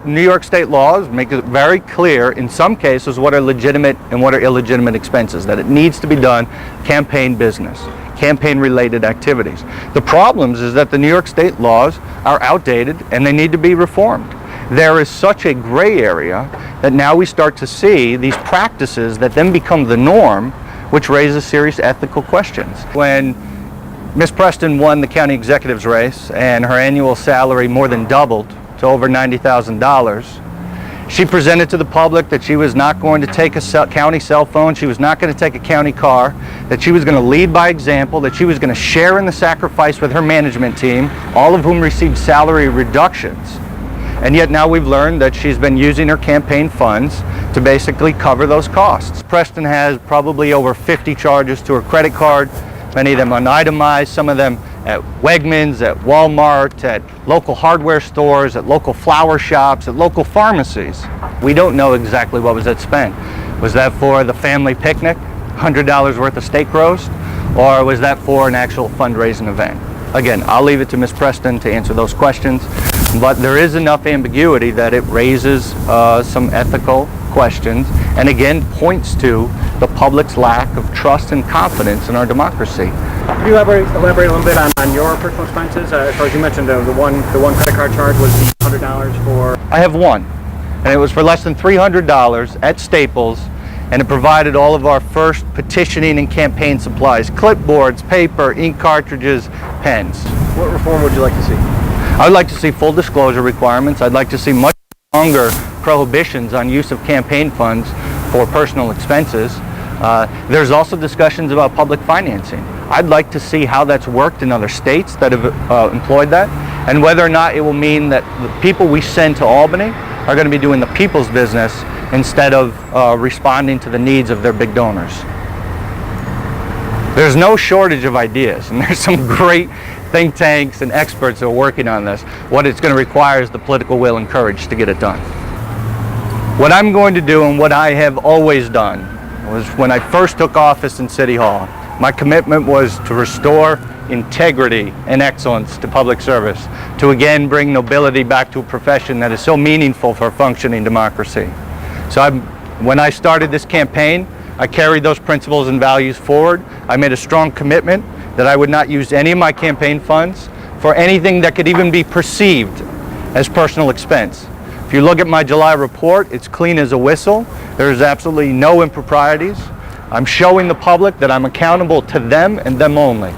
New York state laws make it very clear in some cases what are legitimate and what are illegitimate expenses, that it needs to be done campaign business, campaign related activities. The problems is that the New York state laws are outdated and they need to be reformed. There is such a gray area that now we start to see these practices that then become the norm, which raises serious ethical questions. When Ms. Preston won the county executive's race and her annual salary more than doubled to over $90,000, she presented to the public that she was not going to take a county cell phone, she was not going to take a county car, that she was going to lead by example, that she was going to share in the sacrifice with her management team, all of whom received salary reductions. And yet now we've learned that she's been using her campaign funds to basically cover those costs. Preston has probably over 50 charges to her credit card, many of them unitemized, some of them at Wegmans, at Walmart, at local hardware stores, at local flower shops, at local pharmacies. We don't know exactly what was spent. Was that for the family picnic, $100 worth of steak roast, or was that for an actual fundraising event? Again, I'll leave it to Ms. Preston to answer those questions, but there is enough ambiguity that it raises some ethical questions and again points to the public's lack of trust and confidence in our democracy. Could you elaborate a little bit on your personal expenses? As far as you mentioned, the one credit card charge was the $100 for... I have one, and it was for less than $300 at Staples, and it provided all of our first petitioning and campaign supplies, clipboards, paper, ink cartridges, pens. What reform would you like to see? I would like to see full disclosure requirements. I'd like to see much stronger prohibitions on use of campaign funds for personal expenses. There's also discussions about public financing. I'd like to see how that's worked in other states that have employed that, and whether or not it will mean that the people we send to Albany are going to be doing the people's business instead of responding to the needs of their big donors. There's no shortage of ideas, and there's some great think tanks and experts who are working on this. What it's going to require is the political will and courage to get it done. What I'm going to do, and what I have always done, was when I first took office in City Hall, my commitment was to restore integrity and excellence to public service, to again bring nobility back to a profession that is so meaningful for functioning democracy. So when I started this campaign, I carried those principles and values forward. I made a strong commitment that I would not use any of my campaign funds for anything that could even be perceived as personal expense. If you look at my July report, it's clean as a whistle. There's absolutely no improprieties. I'm showing the public that I'm accountable to them and them only.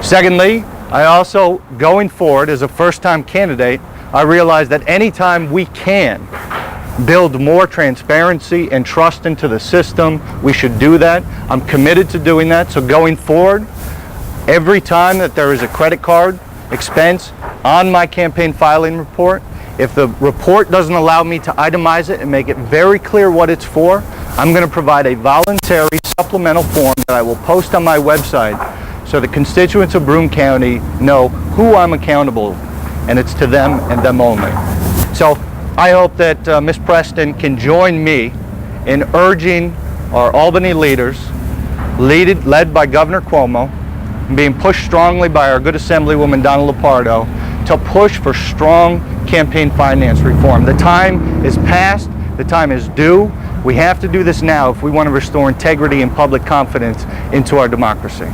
Secondly, I also, going forward as a first-time candidate, I realize that anytime we can build more transparency and trust into the system, we should do that. I'm committed to doing that. So going forward, every time that there is a credit card expense on my campaign filing report, if the report doesn't allow me to itemize it and make it very clear what it's for, I'm going to provide a voluntary supplemental form that I will post on my website so the constituents of Broome County know who I'm accountable, and it's to them and them only. So I hope that Ms. Preston can join me in urging our Albany leaders, led by Governor Cuomo, and being pushed strongly by our good Assemblywoman Donna Lupardo, to push for strong campaign finance reform. The time is past, the time is due. We have to do this now if we want to restore integrity and public confidence into our democracy.